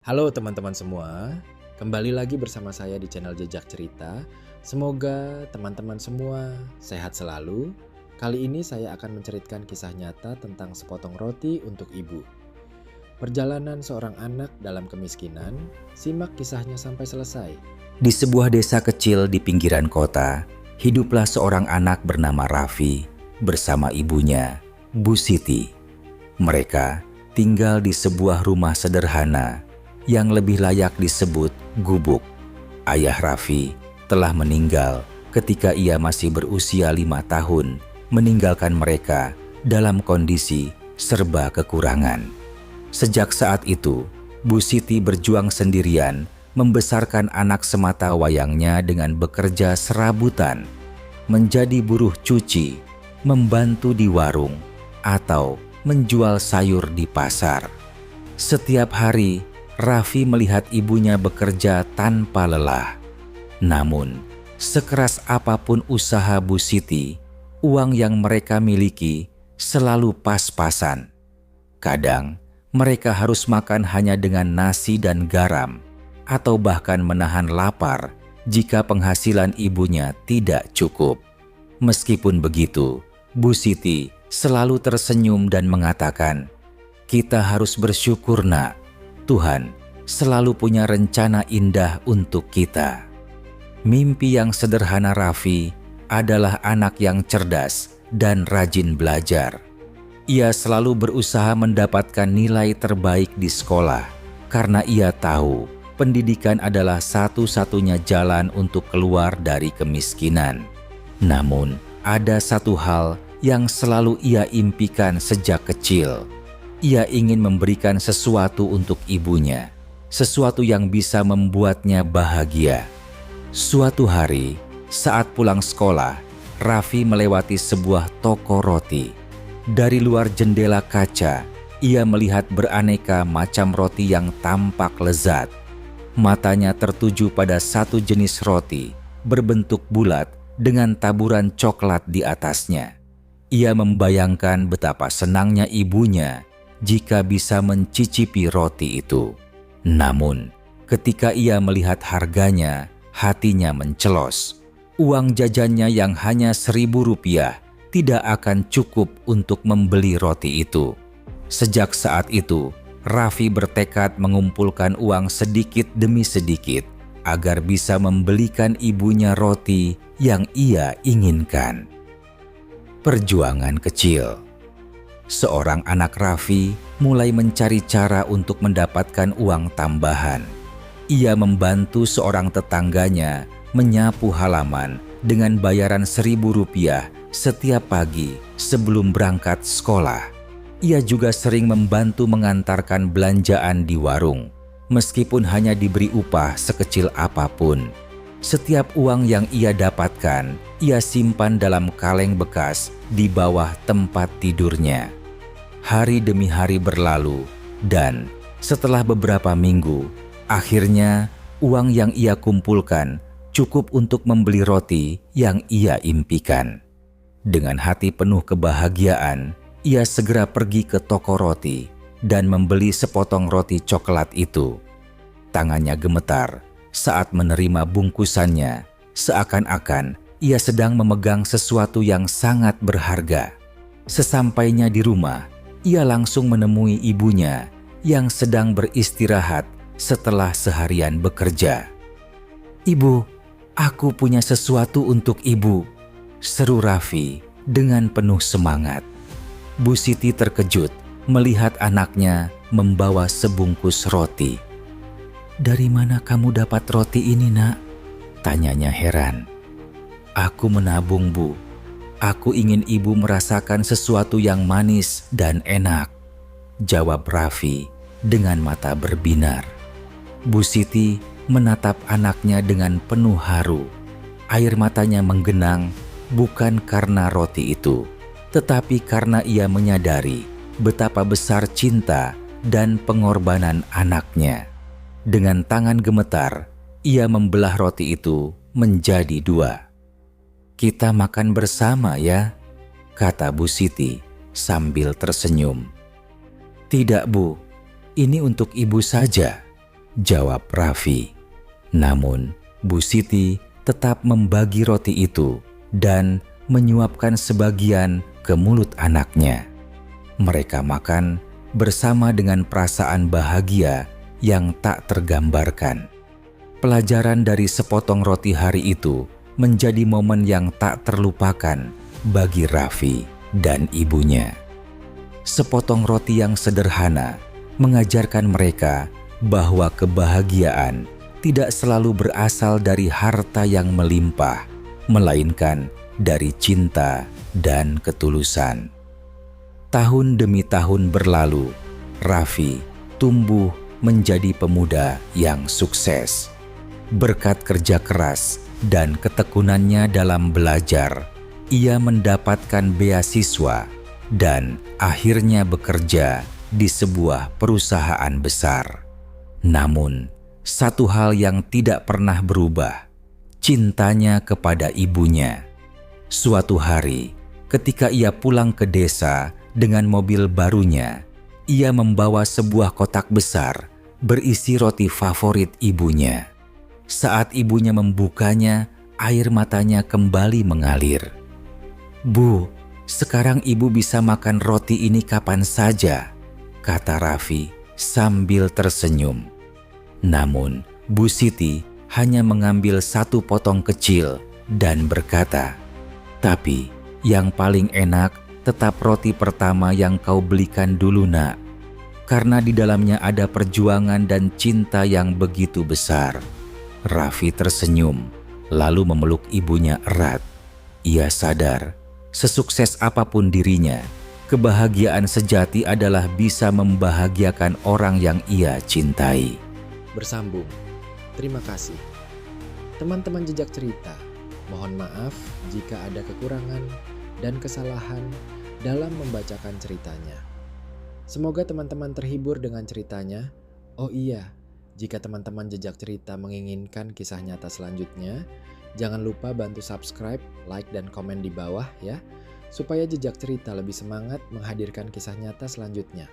Halo teman-teman semua, kembali lagi bersama saya di channel Jejak Cerita. Semoga teman-teman semua sehat selalu. Kali ini saya akan menceritakan kisah nyata tentang sepotong roti untuk ibu. Perjalanan seorang anak dalam kemiskinan, simak kisahnya sampai selesai. Di sebuah desa kecil di pinggiran kota, hiduplah seorang anak bernama Raffi bersama ibunya, Bu Siti. Mereka tinggal di sebuah rumah sederhana yang lebih layak disebut gubuk. Ayah Raffi telah meninggal ketika ia masih berusia 5 tahun, meninggalkan mereka dalam kondisi serba kekurangan. Sejak saat itu, Bu Siti berjuang sendirian membesarkan anak semata wayangnya dengan bekerja serabutan, menjadi buruh cuci, membantu di warung, atau menjual sayur di pasar. Setiap hari, Raffi melihat ibunya bekerja tanpa lelah. Namun, sekeras apapun usaha Bu Siti, uang yang mereka miliki selalu pas-pasan. Kadang, mereka harus makan hanya dengan nasi dan garam, atau bahkan menahan lapar jika penghasilan ibunya tidak cukup. Meskipun begitu, Bu Siti selalu tersenyum dan mengatakan, "Kita harus bersyukur, Nak. Tuhan selalu punya rencana indah untuk kita." Mimpi yang sederhana Raffi adalah anak yang cerdas dan rajin belajar. Ia selalu berusaha mendapatkan nilai terbaik di sekolah karena ia tahu pendidikan adalah satu-satunya jalan untuk keluar dari kemiskinan. Namun, ada satu hal yang selalu ia impikan sejak kecil. Ia ingin memberikan sesuatu untuk ibunya, sesuatu yang bisa membuatnya bahagia. Suatu hari, saat pulang sekolah, Raffi melewati sebuah toko roti. Dari luar jendela kaca, ia melihat beraneka macam roti yang tampak lezat. Matanya tertuju pada satu jenis roti, berbentuk bulat dengan taburan coklat di atasnya. Ia membayangkan betapa senangnya ibunya jika bisa mencicipi roti itu. Namun, ketika ia melihat harganya, hatinya mencelos. Uang jajannya yang hanya Rp1.000 tidak akan cukup untuk membeli roti itu. Sejak saat itu, Raffi bertekad mengumpulkan uang sedikit demi sedikit agar bisa membelikan ibunya roti yang ia inginkan. Perjuangan kecil. Seorang anak Raffi mulai mencari cara untuk mendapatkan uang tambahan. Ia membantu seorang tetangganya menyapu halaman dengan bayaran Rp1.000 setiap pagi sebelum berangkat sekolah. Ia juga sering membantu mengantarkan belanjaan di warung, meskipun hanya diberi upah sekecil apapun. Setiap uang yang ia dapatkan, ia simpan dalam kaleng bekas di bawah tempat tidurnya. Hari demi hari berlalu, dan setelah beberapa minggu, akhirnya uang yang ia kumpulkan cukup untuk membeli roti yang ia impikan. Dengan hati penuh kebahagiaan, ia segera pergi ke toko roti dan membeli sepotong roti coklat itu. Tangannya gemetar saat menerima bungkusannya, seakan-akan ia sedang memegang sesuatu yang sangat berharga. Sesampainya di rumah, ia langsung menemui ibunya yang sedang beristirahat setelah seharian bekerja. "Ibu, aku punya sesuatu untuk ibu," seru Raffi dengan penuh semangat. Bu Siti terkejut melihat anaknya membawa sebungkus roti. "Dari mana kamu dapat roti ini, Nak?" tanyanya heran. "Aku menabung, Bu. Aku ingin ibu merasakan sesuatu yang manis dan enak," jawab Raffi dengan mata berbinar. Bu Siti menatap anaknya dengan penuh haru. Air matanya menggenang bukan karena roti itu, tetapi karena ia menyadari betapa besar cinta dan pengorbanan anaknya. Dengan tangan gemetar, ia membelah roti itu menjadi 2. "Kita makan bersama ya," kata Bu Siti sambil tersenyum. "Tidak, Bu, ini untuk ibu saja," jawab Raffi. Namun, Bu Siti tetap membagi roti itu dan menyuapkan sebagian ke mulut anaknya. Mereka makan bersama dengan perasaan bahagia yang tak tergambarkan. Pelajaran dari sepotong roti hari itu menjadi momen yang tak terlupakan bagi Raffi dan ibunya. Sepotong roti yang sederhana mengajarkan mereka bahwa kebahagiaan tidak selalu berasal dari harta yang melimpah, melainkan dari cinta dan ketulusan. Tahun demi tahun berlalu, Raffi tumbuh menjadi pemuda yang sukses. Berkat kerja keras dan ketekunannya dalam belajar, ia mendapatkan beasiswa dan akhirnya bekerja di sebuah perusahaan besar. Namun, satu hal yang tidak pernah berubah, cintanya kepada ibunya. Suatu hari, ketika ia pulang ke desa dengan mobil barunya, ia membawa sebuah kotak besar berisi roti favorit ibunya. Saat ibunya membukanya, air matanya kembali mengalir. "Bu, sekarang ibu bisa makan roti ini kapan saja," kata Raffi sambil tersenyum. Namun, Bu Siti hanya mengambil satu potong kecil dan berkata, "Tapi yang paling enak tetap roti pertama yang kau belikan dulu, Nak. Karena di dalamnya ada perjuangan dan cinta yang begitu besar." Raffi tersenyum, lalu memeluk ibunya erat. Ia sadar, sesukses apapun dirinya, kebahagiaan sejati adalah bisa membahagiakan orang yang ia cintai. Bersambung. Terima kasih. Teman-teman Jejak Cerita, mohon maaf jika ada kekurangan dan kesalahan dalam membacakan ceritanya. Semoga teman-teman terhibur dengan ceritanya. Oh iya, jika teman-teman Jejak Cerita menginginkan kisah nyata selanjutnya, jangan lupa bantu subscribe, like, dan komen di bawah ya, supaya Jejak Cerita lebih semangat menghadirkan kisah nyata selanjutnya.